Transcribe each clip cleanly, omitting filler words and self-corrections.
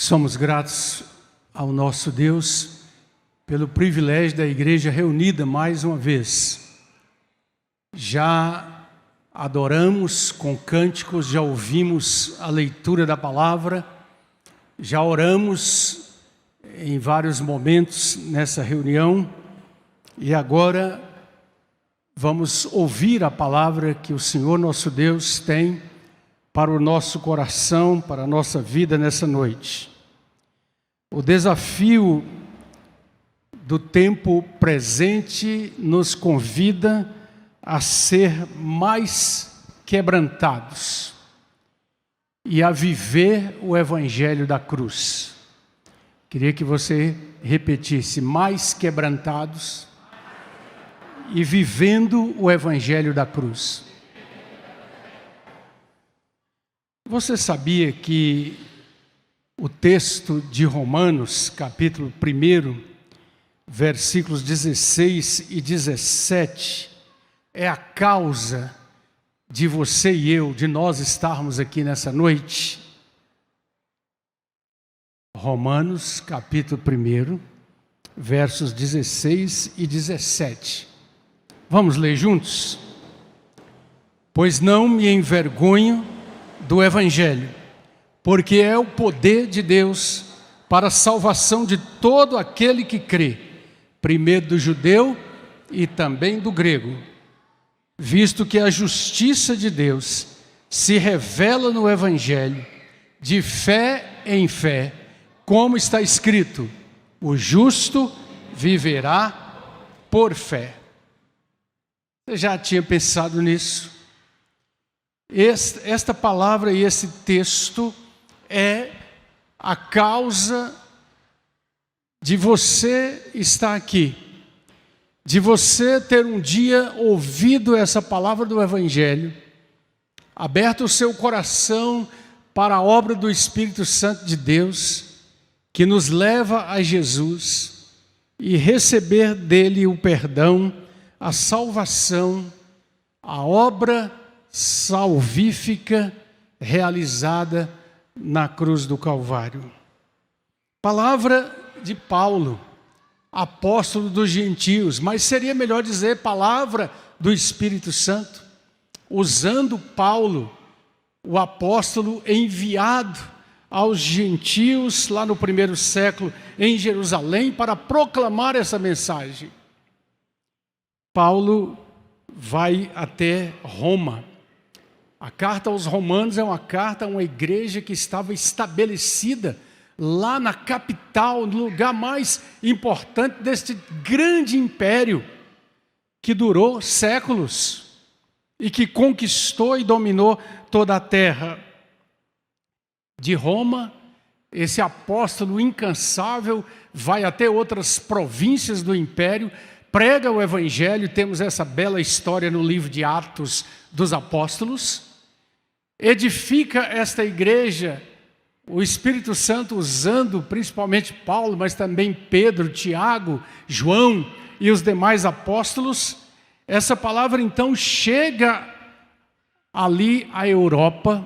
Somos gratos ao nosso Deus pelo privilégio da igreja reunida mais uma vez. Já adoramos com cânticos, já ouvimos a leitura da palavra, já oramos em vários momentos nessa reunião e agora vamos ouvir a palavra que o Senhor nosso Deus tem para o nosso coração, para a nossa vida nessa noite. O desafio do tempo presente nos convida a ser mais quebrantados e a viver o Evangelho da cruz. Queria que você repetisse: mais quebrantados e vivendo o Evangelho da cruz. Você sabia que o texto de Romanos, capítulo 1, versículos 16 e 17, é a causa de você e eu, de nós estarmos aqui nessa noite? Romanos, capítulo 1, versos 16 e 17. Vamos ler juntos? Pois não me envergonho do Evangelho, porque é o poder de Deus para a salvação de todo aquele que crê, primeiro do judeu e também do grego, visto que a justiça de Deus se revela no Evangelho, de fé em fé, como está escrito: o justo viverá por fé. Você já tinha pensado nisso? Esta palavra e esse texto é a causa de você estar aqui, de você ter um dia ouvido essa palavra do Evangelho, aberto o seu coração para a obra do Espírito Santo de Deus, que nos leva a Jesus, e receber dele o perdão, a salvação, a obra salvífica realizada na cruz do Calvário. Palavra de Paulo, apóstolo dos gentios, mas seria melhor dizer palavra do Espírito Santo, usando Paulo, o apóstolo enviado aos gentios lá no primeiro século em Jerusalém para proclamar essa mensagem. Paulo vai até Roma. A carta aos Romanos é uma carta a uma igreja que estava estabelecida lá na capital, no lugar mais importante deste grande império que durou séculos e que conquistou e dominou toda a terra. De Roma, esse apóstolo incansável vai até outras províncias do império, prega o Evangelho. Temos essa bela história no livro de Atos dos Apóstolos. Edifica esta igreja, o Espírito Santo usando principalmente Paulo, mas também Pedro, Tiago, João e os demais apóstolos. Essa palavra então chega ali à Europa,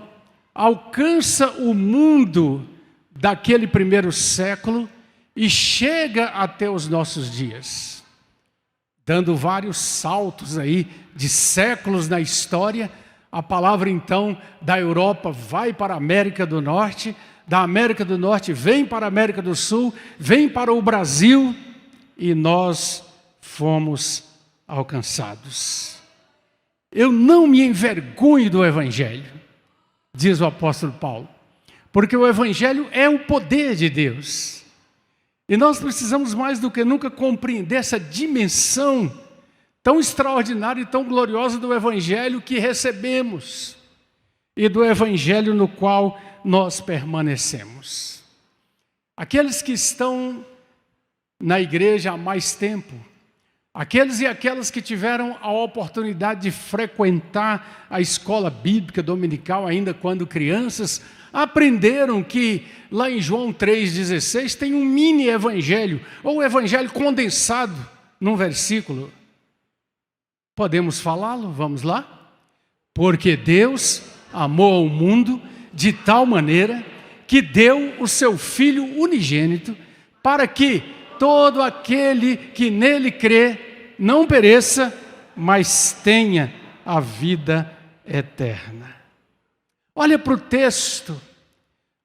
alcança o mundo daquele primeiro século e chega até os nossos dias, dando vários saltos aí de séculos na história. A palavra então da Europa vai para a América do Norte, da América do Norte vem para a América do Sul, vem para o Brasil e nós fomos alcançados. Eu não me envergonho do Evangelho, diz o apóstolo Paulo, porque o Evangelho é o poder de Deus. E nós precisamos mais do que nunca compreender essa dimensão tão extraordinária e tão gloriosa do Evangelho que recebemos e do Evangelho no qual nós permanecemos. Aqueles que estão na igreja há mais tempo, aqueles e aquelas que tiveram a oportunidade de frequentar a escola bíblica dominical ainda quando crianças, aprenderam que lá em João 3,16 tem um mini evangelho, ou evangelho condensado num versículo. Podemos falá-lo? Vamos lá? Porque Deus amou o mundo de tal maneira que deu o seu Filho unigênito, para que todo aquele que nele crê não pereça, mas tenha a vida eterna. Olha para o texto,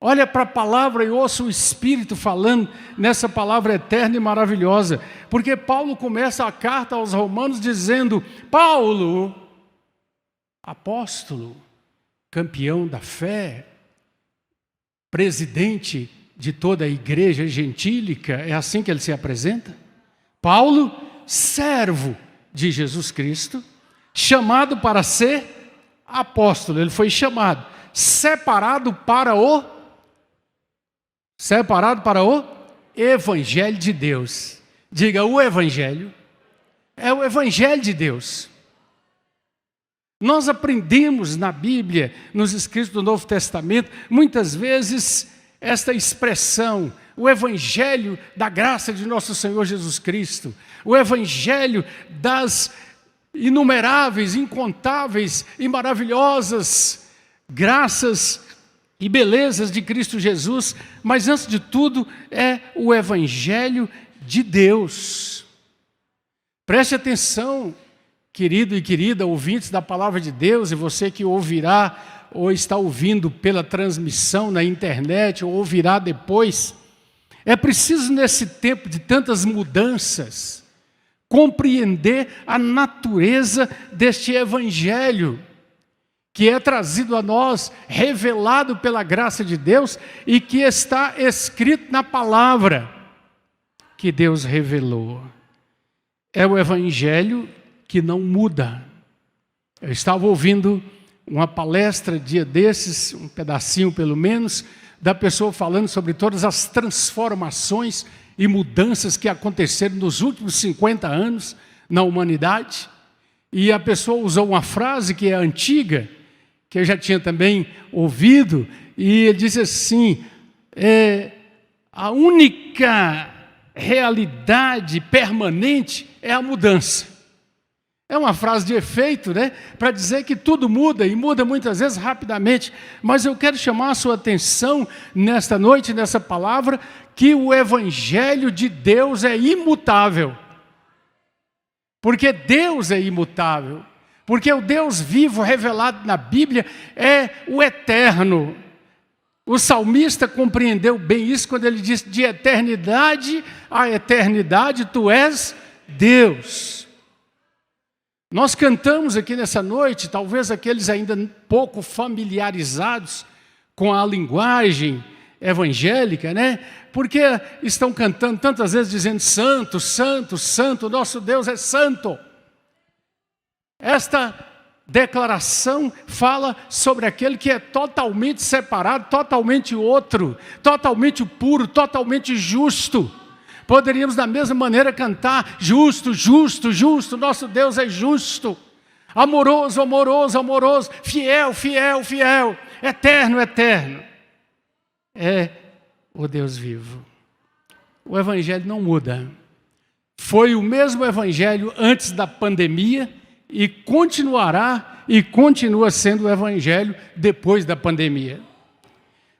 olha para a palavra e ouça o Espírito falando nessa palavra eterna e maravilhosa, porque Paulo começa a carta aos Romanos dizendo: Paulo, apóstolo, campeão da fé, presidente de toda a igreja gentílica, é assim que ele se apresenta. Paulo, servo de Jesus Cristo, chamado para ser apóstolo, ele foi chamado, separado para o Evangelho de Deus. Diga, o Evangelho é o Evangelho de Deus. Nós aprendemos na Bíblia, nos escritos do Novo Testamento, muitas vezes esta expressão, o Evangelho da graça de nosso Senhor Jesus Cristo, o Evangelho das inumeráveis, incontáveis e maravilhosas graças e belezas de Cristo Jesus, mas antes de tudo é o Evangelho de Deus. Preste atenção, querido e querida, ouvintes da Palavra de Deus, e você que ouvirá ou está ouvindo pela transmissão na internet ou ouvirá depois, é preciso nesse tempo de tantas mudanças compreender a natureza deste Evangelho que é trazido a nós, revelado pela graça de Deus e que está escrito na palavra que Deus revelou. É o Evangelho que não muda. Eu estava ouvindo uma palestra dia desses, um pedacinho pelo menos, da pessoa falando sobre todas as transformações e mudanças que aconteceram nos últimos 50 anos na humanidade. E a pessoa usou uma frase que é antiga, que eu já tinha também ouvido, e ele disse assim: a única realidade permanente é a mudança. É uma frase de efeito, né? Para dizer que tudo muda, e muda muitas vezes rapidamente. Mas eu quero chamar a sua atenção nesta noite, nessa palavra, que o Evangelho de Deus é imutável. Porque Deus é imutável. Porque o Deus vivo revelado na Bíblia é o eterno. O salmista compreendeu bem isso quando ele disse: de eternidade a eternidade tu és Deus. Nós cantamos aqui nessa noite, talvez aqueles ainda pouco familiarizados com a linguagem evangélica, né? Porque estão cantando tantas vezes dizendo: santo, santo, santo, nosso Deus é santo. Esta declaração fala sobre aquele que é totalmente separado, totalmente outro, totalmente puro, totalmente justo. Poderíamos da mesma maneira cantar: justo, justo, justo, nosso Deus é justo, amoroso, amoroso, amoroso, fiel, fiel, fiel, eterno, eterno. É o Deus vivo. O Evangelho não muda. Foi o mesmo Evangelho antes da pandemia e continuará e continua sendo o Evangelho depois da pandemia.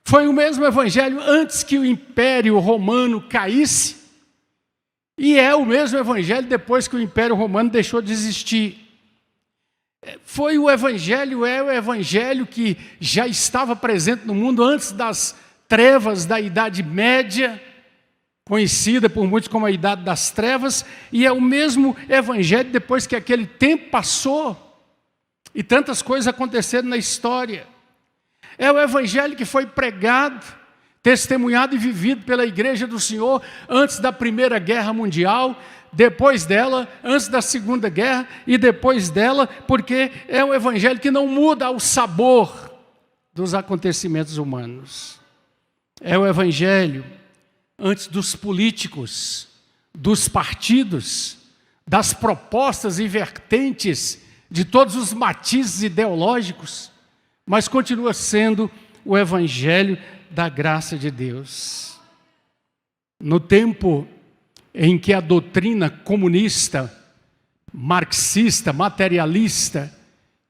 Foi o mesmo Evangelho antes que o Império Romano caísse e é o mesmo Evangelho depois que o Império Romano deixou de existir. Foi o Evangelho, é o Evangelho que já estava presente no mundo antes das trevas da Idade Média, conhecida por muitos como a Idade das Trevas, e é o mesmo Evangelho depois que aquele tempo passou e tantas coisas aconteceram na história. É o Evangelho que foi pregado, testemunhado e vivido pela Igreja do Senhor antes da Primeira Guerra Mundial, depois dela, antes da Segunda Guerra e depois dela, porque é um Evangelho que não muda o sabor dos acontecimentos humanos. É o Evangelho antes dos políticos, dos partidos, das propostas e vertentes, de todos os matizes ideológicos, mas continua sendo o Evangelho da graça de Deus. No tempo em que a doutrina comunista, marxista, materialista,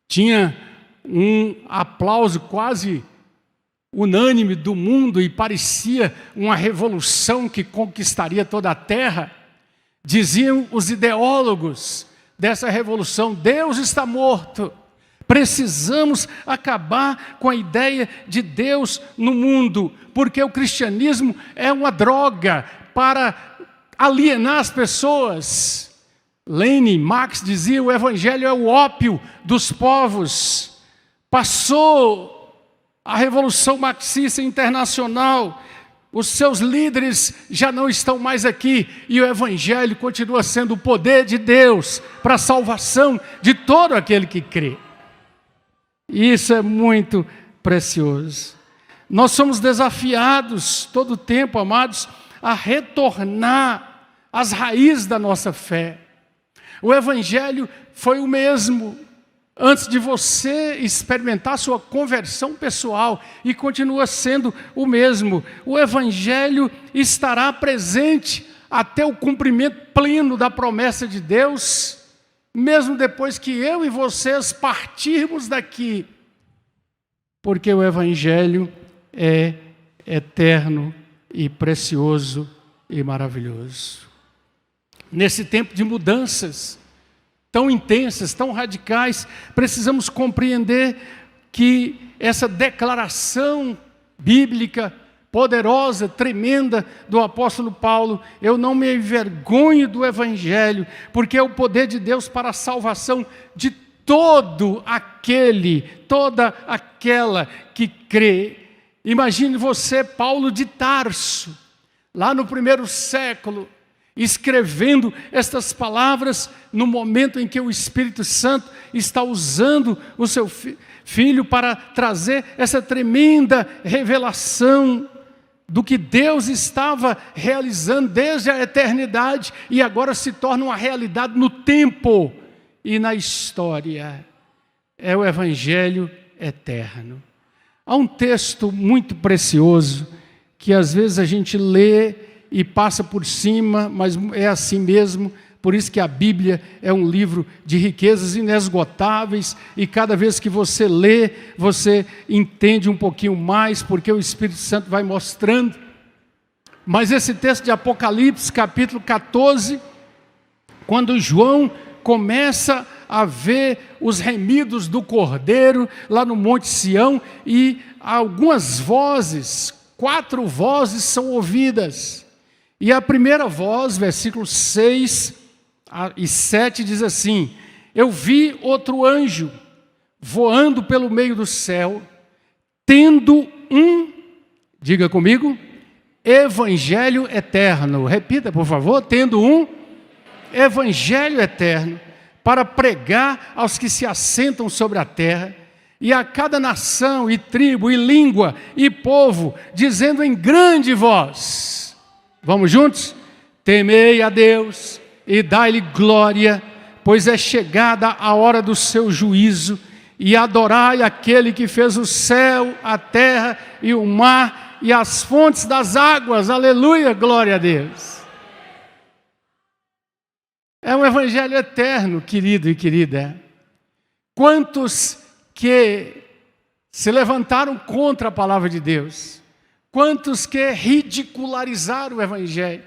tinha um aplauso quase unânime do mundo e parecia uma revolução que conquistaria toda a terra, diziam os ideólogos dessa revolução: Deus está morto. Precisamos acabar com a ideia de Deus no mundo, porque o cristianismo é uma droga para alienar as pessoas. Lenin Marx dizia: o evangelho é o ópio dos povos. Passou a Revolução Marxista Internacional, os seus líderes já não estão mais aqui, e o evangelho continua sendo o poder de Deus para a salvação de todo aquele que crê. Isso é muito precioso. Nós somos desafiados todo o tempo, amados, a retornar às raízes da nossa fé. O evangelho foi o mesmo antes de você experimentar sua conversão pessoal, e continua sendo o mesmo. O evangelho estará presente até o cumprimento pleno da promessa de Deus, mesmo depois que eu e vocês partirmos daqui, porque o evangelho é eterno e precioso e maravilhoso. Nesse tempo de mudanças tão intensas, tão radicais, precisamos compreender que essa declaração bíblica poderosa, tremenda do apóstolo Paulo: eu não me envergonho do evangelho, porque é o poder de Deus para a salvação de toda aquela que crê. Imagine você, Paulo de Tarso, lá no primeiro século, escrevendo estas palavras no momento em que o Espírito Santo está usando o seu filho para trazer essa tremenda revelação do que Deus estava realizando desde a eternidade e agora se torna uma realidade no tempo e na história. É o evangelho eterno. Há um texto muito precioso que às vezes a gente lê e passa por cima, mas é assim mesmo. Por isso que a Bíblia é um livro de riquezas inesgotáveis, e cada vez que você lê, você entende um pouquinho mais, porque o Espírito Santo vai mostrando. Mas esse texto de Apocalipse, capítulo 14, quando João começa a ver os remidos do Cordeiro lá no Monte Sião, e algumas vozes, 4 vozes são ouvidas. E a primeira voz, versículos 6 e 7, diz assim: eu vi outro anjo voando pelo meio do céu, tendo diga comigo, evangelho eterno. Repita, por favor: tendo evangelho eterno, para pregar aos que se assentam sobre a terra, e a cada nação, e tribo, e língua, e povo, dizendo em grande voz. Vamos juntos? Temei a Deus e dai-lhe glória, pois é chegada a hora do seu juízo, e adorai aquele que fez o céu, a terra e o mar e as fontes das águas. Aleluia, glória a Deus. É um evangelho eterno, querido e querida. Quantos que se levantaram contra a palavra de Deus, quantos que ridicularizaram o evangelho,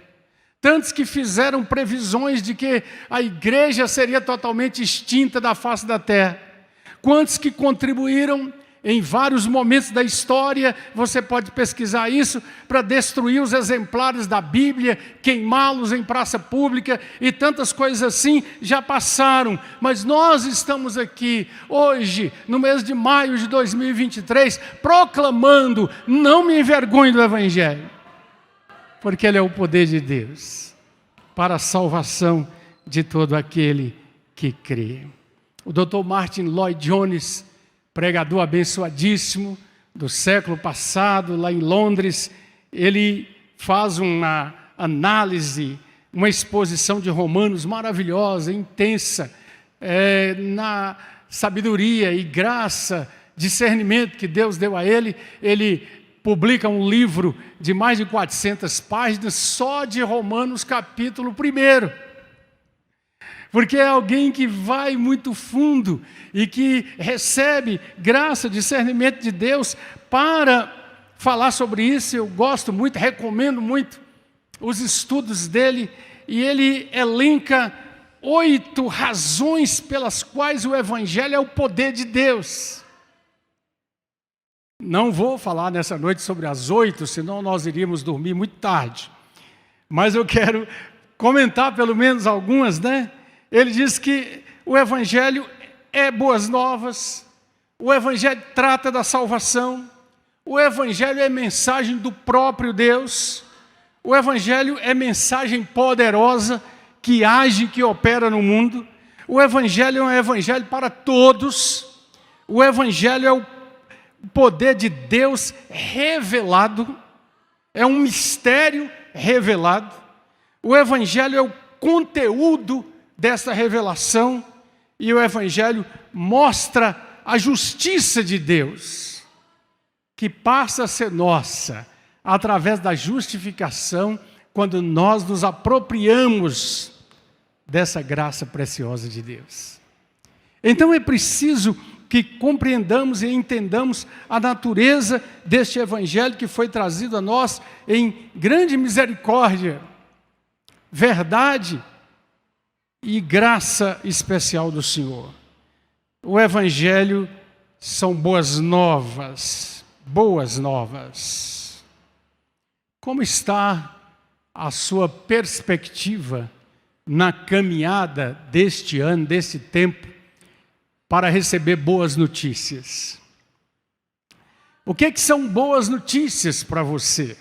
tantos que fizeram previsões de que a igreja seria totalmente extinta da face da terra, quantos que contribuíram em vários momentos da história, você pode pesquisar isso, para destruir os exemplares da Bíblia, queimá-los em praça pública, e tantas coisas assim já passaram. Mas nós estamos aqui hoje, no mês de maio de 2023, proclamando: não me envergonhe do evangelho, porque ele é o poder de Deus para a salvação de todo aquele que crê. O Dr. Martin Lloyd Jones, pregador abençoadíssimo do século passado, lá em Londres, ele faz uma análise, uma exposição de Romanos maravilhosa, intensa, na sabedoria e graça, discernimento que Deus deu a ele. Ele publica um livro de mais de 400 páginas só de Romanos capítulo 1. Porque é alguém que vai muito fundo e que recebe graça, discernimento de Deus para falar sobre isso, eu gosto muito, recomendo muito os estudos dele, e ele elenca 8 razões pelas quais o Evangelho é o poder de Deus. Não vou falar nessa noite sobre as 8, senão nós iríamos dormir muito tarde. Mas eu quero comentar pelo menos algumas, né? Ele diz que o Evangelho é boas novas, o Evangelho trata da salvação, o Evangelho é mensagem do próprio Deus, o Evangelho é mensagem poderosa que age, que opera no mundo, o Evangelho é um Evangelho para todos, o Evangelho é o poder de Deus revelado, é um mistério revelado, o Evangelho é o conteúdo dessa revelação, e o Evangelho mostra a justiça de Deus, que passa a ser nossa, através da justificação, quando nós nos apropriamos dessa graça preciosa de Deus. Então é preciso que compreendamos e entendamos a natureza deste Evangelho que foi trazido a nós em grande misericórdia, verdade e graça especial do Senhor. O Evangelho são boas novas, boas novas. Como está a sua perspectiva na caminhada deste ano, desse tempo, para receber boas notícias? O que são boas notícias para você?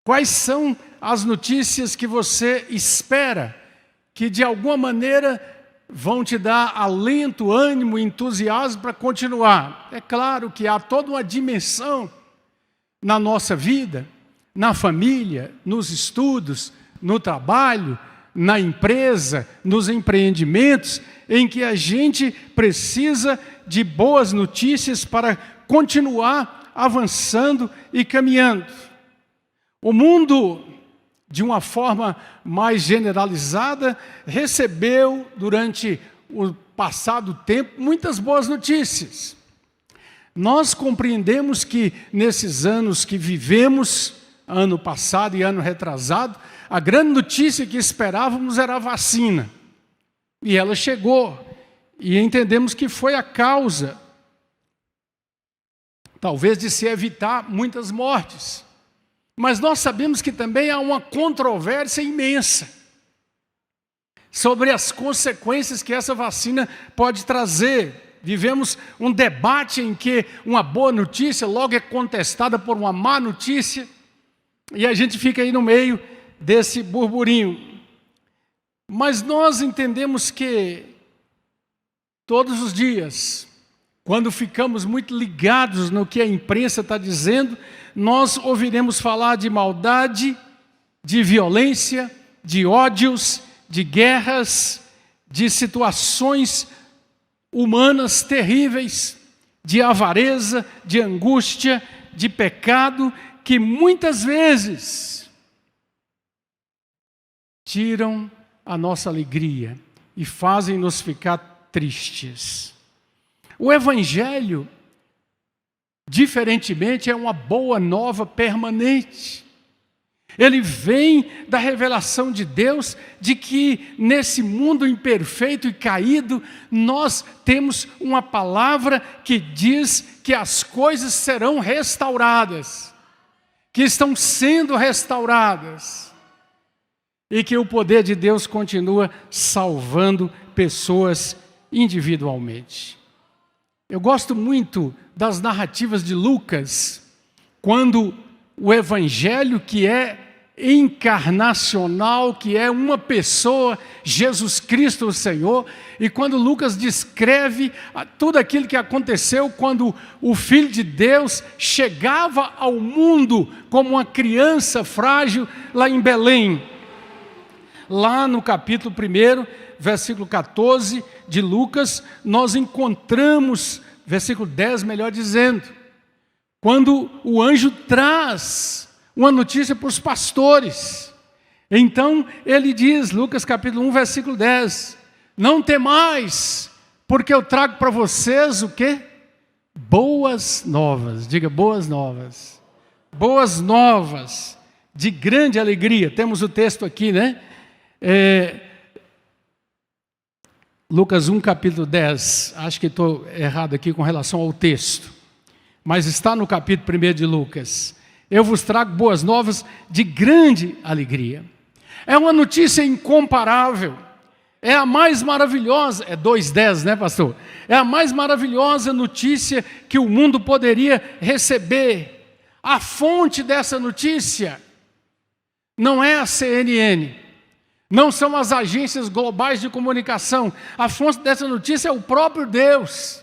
Quais são as notícias que você espera, que de alguma maneira vão te dar alento, ânimo, entusiasmo para continuar? É claro que há toda uma dimensão na nossa vida, na família, nos estudos, no trabalho, na empresa, nos empreendimentos, em que a gente precisa de boas notícias para continuar avançando e caminhando. O mundo, de uma forma mais generalizada, recebeu durante o passado tempo muitas boas notícias. Nós compreendemos que nesses anos que vivemos, ano passado e ano retrasado, a grande notícia que esperávamos era a vacina. E ela chegou, e entendemos que foi a causa, talvez, de se evitar muitas mortes. Mas nós sabemos que também há uma controvérsia imensa sobre as consequências que essa vacina pode trazer. Vivemos um debate em que uma boa notícia logo é contestada por uma má notícia, e a gente fica aí no meio desse burburinho. Mas nós entendemos que todos os dias, quando ficamos muito ligados no que a imprensa está dizendo, nós ouviremos falar de maldade, de violência, de ódios, de guerras, de situações humanas terríveis, de avareza, de angústia, de pecado, que muitas vezes tiram a nossa alegria e fazem-nos ficar tristes. O Evangelho, diferentemente, é uma boa nova permanente. Ele vem da revelação de Deus de que nesse mundo imperfeito e caído, nós temos uma palavra que diz que as coisas serão restauradas, que estão sendo restauradas, e que o poder de Deus continua salvando pessoas individualmente. Eu gosto muito das narrativas de Lucas, quando o Evangelho, que é encarnacional, que é uma pessoa, Jesus Cristo o Senhor, e quando Lucas descreve tudo aquilo que aconteceu quando o Filho de Deus chegava ao mundo como uma criança frágil lá em Belém. Lá no capítulo 1, versículo 14 de Lucas, nós encontramos, versículo 10, melhor dizendo, quando o anjo traz uma notícia para os pastores. Então ele diz, Lucas capítulo 1, versículo 10, não temais, porque eu trago para vocês o quê? boas novas, diga boas novas. Boas novas de grande alegria. Temos o texto aqui, né? Lucas 1, capítulo 10. Acho que estou errado aqui com relação ao texto. Mas está no capítulo 1 de Lucas. Eu vos trago boas novas de grande alegria. É uma notícia incomparável. É a mais maravilhosa, é 2:10, né, pastor? É a mais maravilhosa notícia que o mundo poderia receber. A fonte dessa notícia não é a CNN, não são as agências globais de comunicação. A fonte dessa notícia é o próprio Deus,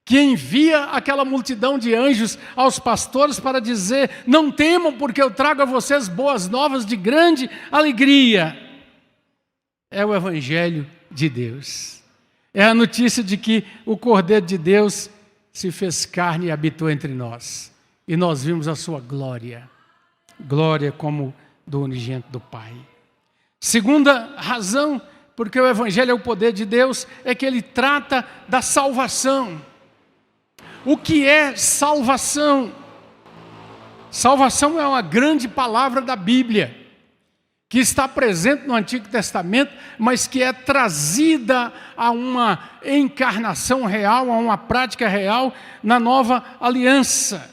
que envia aquela multidão de anjos aos pastores para dizer: não temam, porque eu trago a vocês boas novas de grande alegria. É o Evangelho de Deus. É a notícia de que o Cordeiro de Deus se fez carne e habitou entre nós. E nós vimos a sua glória. Glória como do unigênito do Pai. Segunda razão, porque o Evangelho é o poder de Deus, é que ele trata da salvação. O que é salvação? Salvação é uma grande palavra da Bíblia, que está presente no Antigo Testamento, mas que é trazida a uma encarnação real, a uma prática real na Nova Aliança.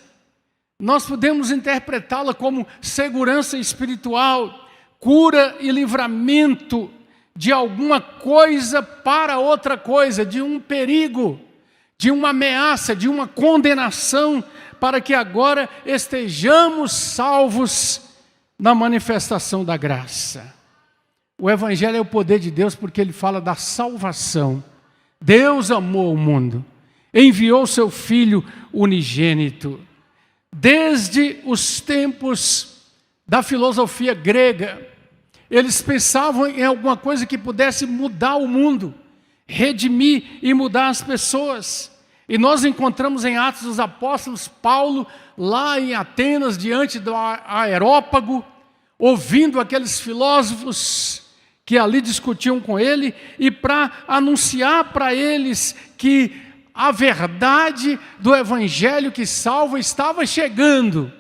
Nós podemos interpretá-la como segurança espiritual, cura e livramento de alguma coisa para outra coisa, de um perigo, de uma ameaça, de uma condenação, para que agora estejamos salvos na manifestação da graça. O Evangelho é o poder de Deus porque ele fala da salvação. Deus amou o mundo, enviou seu Filho unigênito. Desde os tempos da filosofia grega, eles pensavam em alguma coisa que pudesse mudar o mundo, redimir e mudar as pessoas. E nós encontramos em Atos dos Apóstolos Paulo lá em Atenas, diante do Areópago, ouvindo aqueles filósofos que ali discutiam com ele, e para anunciar para eles que a verdade do Evangelho que salva estava chegando.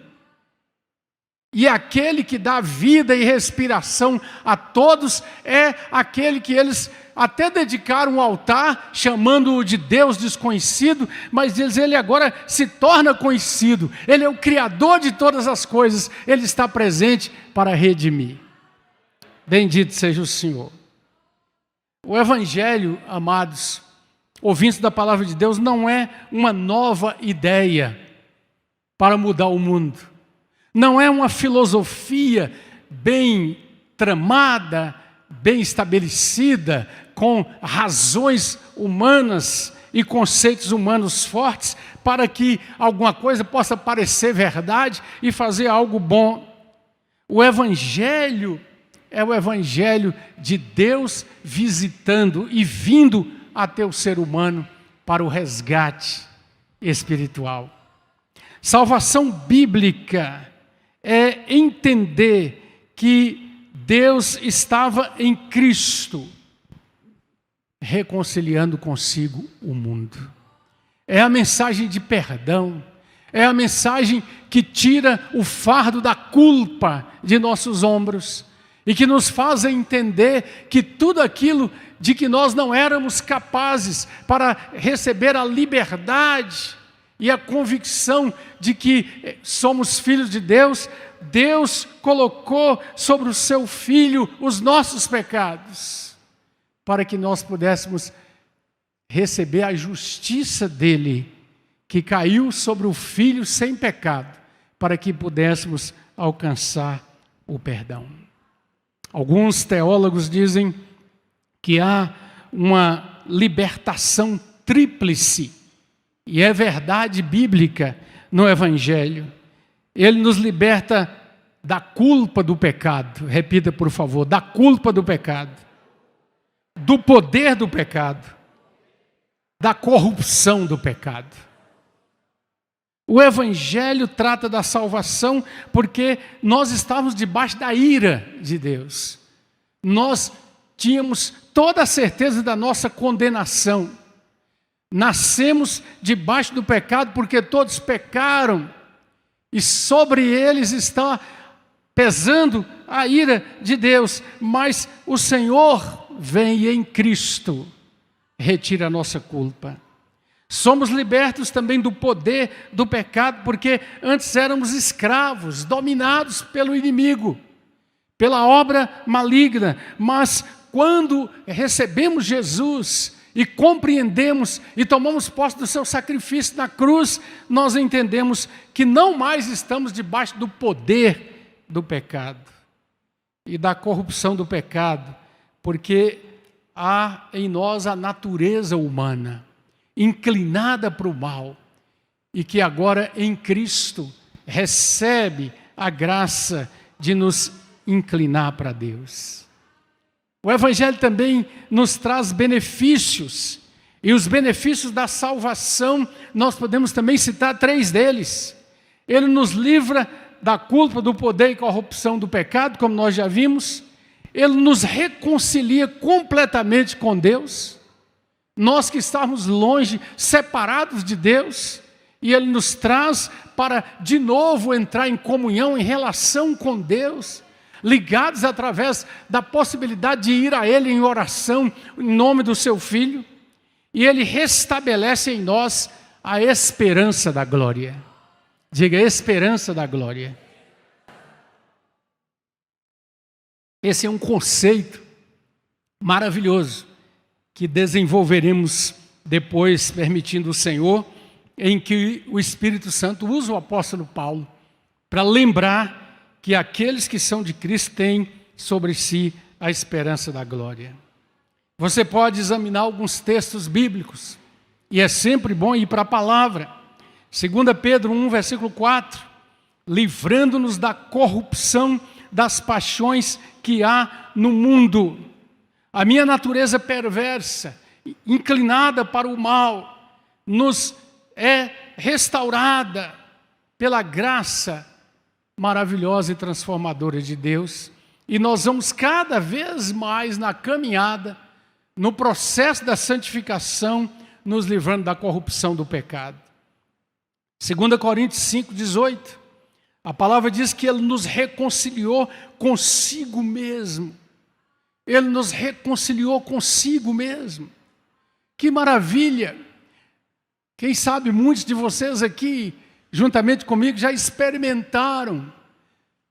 E aquele que dá vida e respiração a todos é aquele que eles até dedicaram um altar, chamando-o de Deus desconhecido, mas ele agora se torna conhecido. Ele é o Criador de todas as coisas, ele está presente para redimir. Bendito seja o Senhor. O Evangelho, amados, ouvintes da palavra de Deus, não é uma nova ideia para mudar o mundo. Não é uma filosofia bem tramada, bem estabelecida, com razões humanas e conceitos humanos fortes, para que alguma coisa possa parecer verdade e fazer algo bom. O Evangelho é o Evangelho de Deus visitando e vindo até o ser humano para o resgate espiritual. Salvação bíblica é entender que Deus estava em Cristo, reconciliando consigo o mundo. É a mensagem de perdão, é a mensagem que tira o fardo da culpa de nossos ombros e que nos faz entender que tudo aquilo de que nós não éramos capazes para receber a liberdade e a convicção de que somos filhos de Deus, Deus colocou sobre o seu Filho os nossos pecados, para que nós pudéssemos receber a justiça dele, que caiu sobre o Filho sem pecado, para que pudéssemos alcançar o perdão. Alguns teólogos dizem que há uma libertação tríplice, e é verdade bíblica no Evangelho. Ele nos liberta da culpa do pecado, repita por favor, da culpa do pecado, do poder do pecado, da corrupção do pecado. O Evangelho trata da salvação porque nós estávamos debaixo da ira de Deus. Nós tínhamos toda a certeza da nossa condenação. Nascemos debaixo do pecado porque todos pecaram e sobre eles está pesando a ira de Deus. Mas o Senhor vem em Cristo, retira a nossa culpa. Somos libertos também do poder do pecado, porque antes éramos escravos, dominados pelo inimigo, pela obra maligna. Mas quando recebemos Jesus e compreendemos e tomamos posse do seu sacrifício na cruz, nós entendemos que não mais estamos debaixo do poder do pecado e da corrupção do pecado, porque há em nós a natureza humana, inclinada para o mal, e que agora em Cristo recebe a graça de nos inclinar para Deus. O Evangelho também nos traz benefícios, e os benefícios da salvação, nós podemos também citar 3 deles. Ele nos livra da culpa, do poder e corrupção do pecado, como nós já vimos. Ele nos reconcilia completamente com Deus. Nós que estávamos longe, separados de Deus, e Ele nos traz para de novo entrar em comunhão, em relação com Deus, ligados através da possibilidade de ir a Ele em oração, em nome do Seu Filho, e Ele restabelece em nós a esperança da glória. Diga, esperança da glória. Esse é um conceito maravilhoso que desenvolveremos depois, permitindo o Senhor, em que o Espírito Santo usa o apóstolo Paulo para lembrar que aqueles que são de Cristo têm sobre si a esperança da glória. Você pode examinar alguns textos bíblicos, e é sempre bom ir para a palavra. 2 Pedro 1, versículo 4, livrando-nos da corrupção das paixões que há no mundo. A minha natureza perversa, inclinada para o mal, nos é restaurada pela graça maravilhosa e transformadora de Deus, e nós vamos cada vez mais na caminhada, no processo da santificação, nos livrando da corrupção do pecado. 2 Coríntios 5, 18, a palavra diz que Ele nos reconciliou consigo mesmo. Ele nos reconciliou consigo mesmo. Que maravilha! Quem sabe muitos de vocês aqui, juntamente comigo, já experimentaram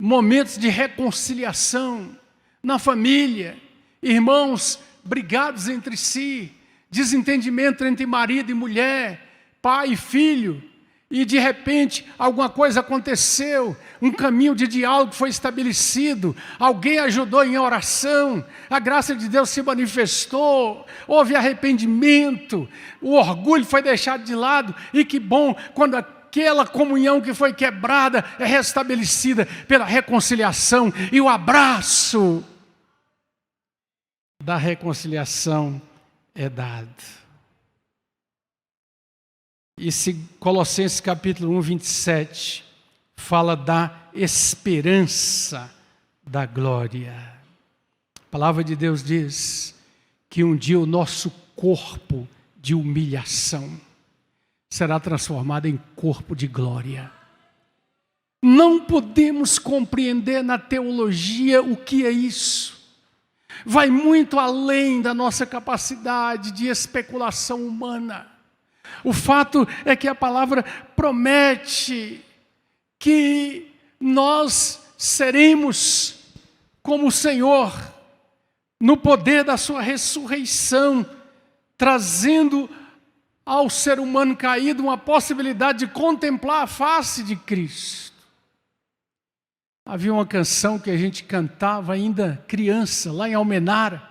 momentos de reconciliação na família, irmãos brigados entre si, desentendimento entre marido e mulher, pai e filho, e de repente alguma coisa aconteceu, um caminho de diálogo foi estabelecido, alguém ajudou em oração, a graça de Deus se manifestou, houve arrependimento, o orgulho foi deixado de lado, e que bom quando aquela comunhão que foi quebrada é restabelecida pela reconciliação, e o abraço da reconciliação é dado. E se Colossenses capítulo 1, 27, fala da esperança da glória. A palavra de Deus diz que um dia o nosso corpo de humilhação será transformado em corpo de glória. Não podemos compreender na teologia o que é isso. Vai muito além da nossa capacidade de especulação humana. O fato é que a palavra promete que nós seremos como o Senhor, no poder da sua ressurreição, trazendo ao ser humano caído uma possibilidade de contemplar a face de Cristo. Havia uma canção que a gente cantava ainda criança, lá em Almenara,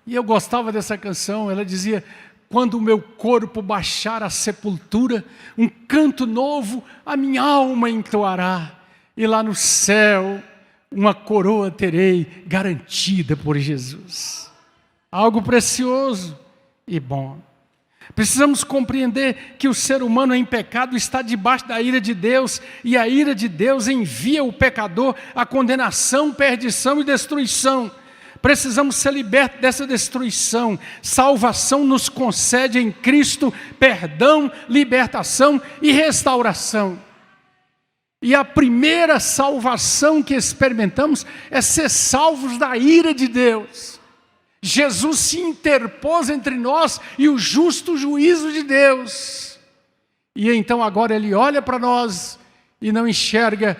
e eu gostava dessa canção. Ela dizia: quando o meu corpo baixar à sepultura, um canto novo a minha alma entoará, e lá no céu uma coroa terei garantida por Jesus. Algo precioso e bom. Precisamos compreender que o ser humano em pecado está debaixo da ira de Deus, e a ira de Deus envia o pecador à condenação, perdição e destruição. Precisamos ser libertos dessa destruição. Salvação nos concede em Cristo perdão, libertação e restauração. E a primeira salvação que experimentamos é ser salvos da ira de Deus. Jesus se interpôs entre nós e o justo juízo de Deus. E então agora Ele olha para nós e não enxerga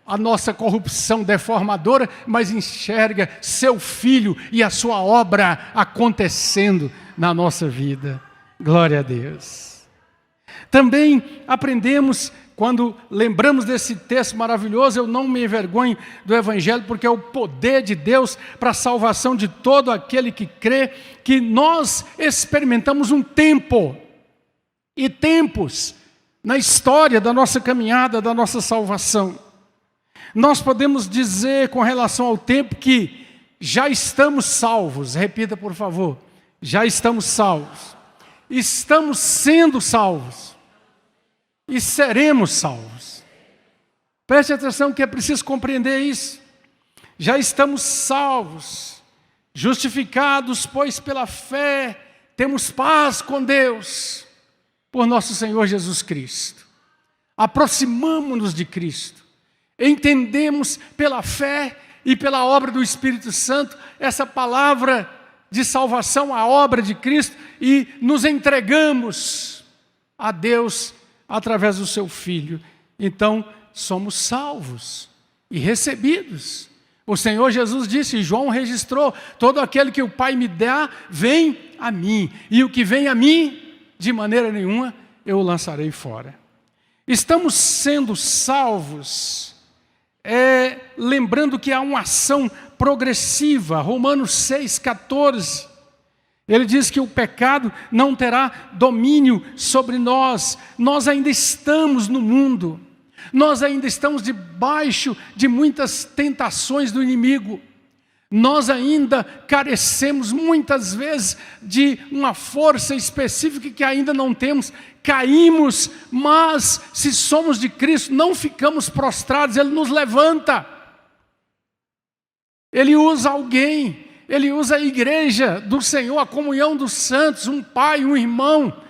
a nossa corrupção deformadora, mas enxerga seu Filho e a sua obra acontecendo na nossa vida. Glória a Deus. Também aprendemos, quando lembramos desse texto maravilhoso, eu não me envergonho do Evangelho, porque é o poder de Deus para a salvação de todo aquele que crê, que nós experimentamos um tempo e tempos na história da nossa caminhada, da nossa salvação. Nós podemos dizer com relação ao tempo que já estamos salvos. Repita, por favor. Já estamos salvos. Estamos sendo salvos. E seremos salvos. Preste atenção que é preciso compreender isso. Já estamos salvos, justificados, pois pela fé temos paz com Deus, por nosso Senhor Jesus Cristo. Aproximamo-nos de Cristo. Entendemos pela fé e pela obra do Espírito Santo essa palavra de salvação, a obra de Cristo, e nos entregamos a Deus através do seu Filho. Então, somos salvos e recebidos. O Senhor Jesus disse, e João registrou, todo aquele que o Pai me dá, vem a mim, e o que vem a mim, de maneira nenhuma, eu o lançarei fora. Estamos sendo salvos, lembrando que há uma ação progressiva. Romanos 6,14, ele diz que o pecado não terá domínio sobre nós. Nós ainda estamos no mundo, nós ainda estamos debaixo de muitas tentações do inimigo. Nós ainda carecemos muitas vezes de uma força específica que ainda não temos. Caímos, mas se somos de Cristo, não ficamos prostrados, Ele nos levanta. Ele usa alguém, Ele usa a igreja do Senhor, a comunhão dos santos, um pai, um irmão,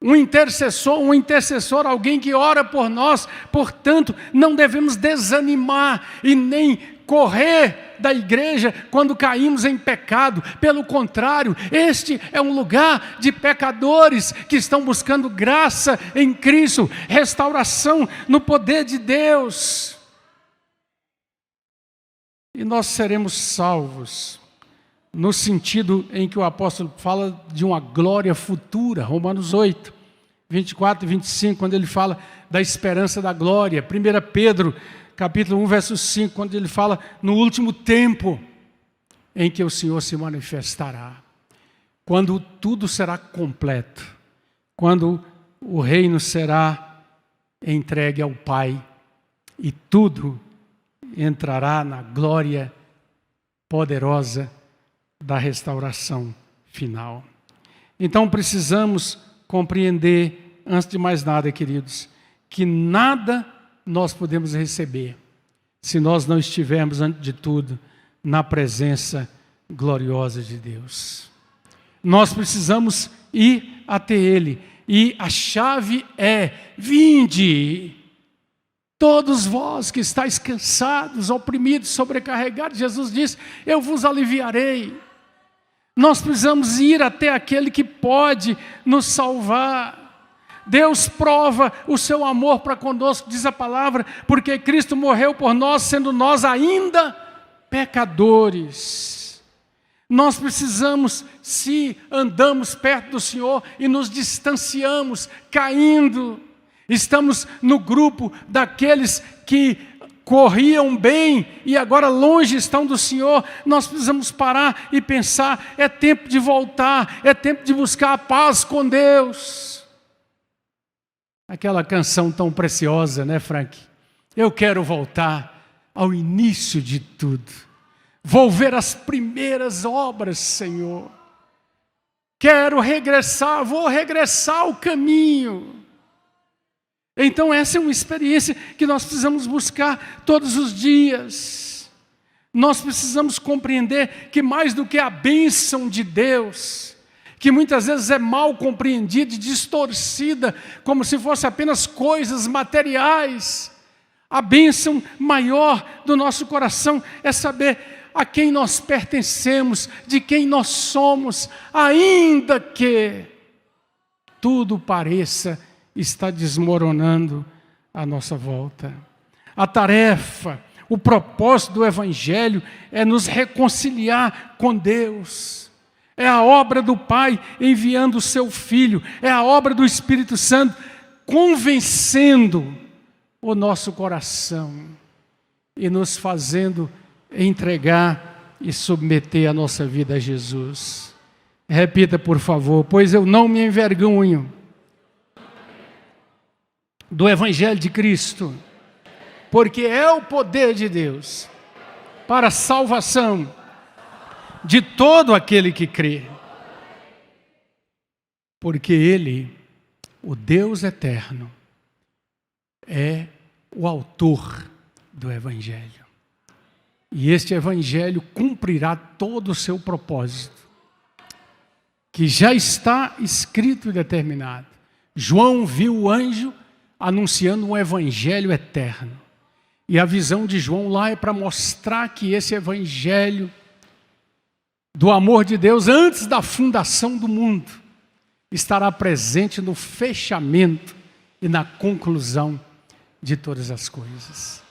um intercessor, alguém que ora por nós. Portanto, não devemos desanimar e nem correr da igreja quando caímos em pecado. Pelo contrário, este é um lugar de pecadores que estão buscando graça em Cristo, restauração no poder de Deus. E nós seremos salvos no sentido em que o apóstolo fala de uma glória futura. Romanos 8, 24 e 25, quando ele fala da esperança da glória. 1 Pedro capítulo 1, verso 5, quando ele fala no último tempo em que o Senhor se manifestará. Quando tudo será completo. Quando o reino será entregue ao Pai e tudo entrará na glória poderosa da restauração final. Então precisamos compreender, antes de mais nada, queridos, que nada nós podemos receber se nós não estivermos, antes de tudo, na presença gloriosa de Deus. Nós precisamos ir até Ele, e a chave é: vinde, todos vós que estáis cansados, oprimidos, sobrecarregados. Jesus diz, eu vos aliviarei. Nós precisamos ir até aquele que pode nos salvar. Deus prova o seu amor para conosco, diz a palavra, porque Cristo morreu por nós, sendo nós ainda pecadores. Nós precisamos, se andamos perto do Senhor e nos distanciamos, caindo, estamos no grupo daqueles que corriam bem e agora longe estão do Senhor, nós precisamos parar e pensar, é tempo de voltar, é tempo de buscar a paz com Deus. Aquela canção tão preciosa, né, Frank? Eu quero voltar ao início de tudo. Vou ver as primeiras obras, Senhor. Quero regressar, vou regressar ao caminho. Então essa é uma experiência que nós precisamos buscar todos os dias. Nós precisamos compreender que mais do que a bênção de Deus, que muitas vezes é mal compreendida e distorcida, como se fosse apenas coisas materiais, a bênção maior do nosso coração é saber a quem nós pertencemos, de quem nós somos, ainda que tudo pareça estar desmoronando à nossa volta. A tarefa, o propósito do Evangelho é nos reconciliar com Deus. É a obra do Pai enviando o seu Filho, é a obra do Espírito Santo convencendo o nosso coração e nos fazendo entregar e submeter a nossa vida a Jesus. Repita, por favor: pois eu não me envergonho do Evangelho de Cristo, porque é o poder de Deus para a salvação de todo aquele que crê. Porque Ele, o Deus eterno, é o autor do Evangelho. E este Evangelho cumprirá todo o seu propósito, que já está escrito e determinado. João viu o anjo anunciando um Evangelho eterno. E a visão de João lá é para mostrar que esse Evangelho do amor de Deus antes da fundação do mundo estará presente no fechamento e na conclusão de todas as coisas.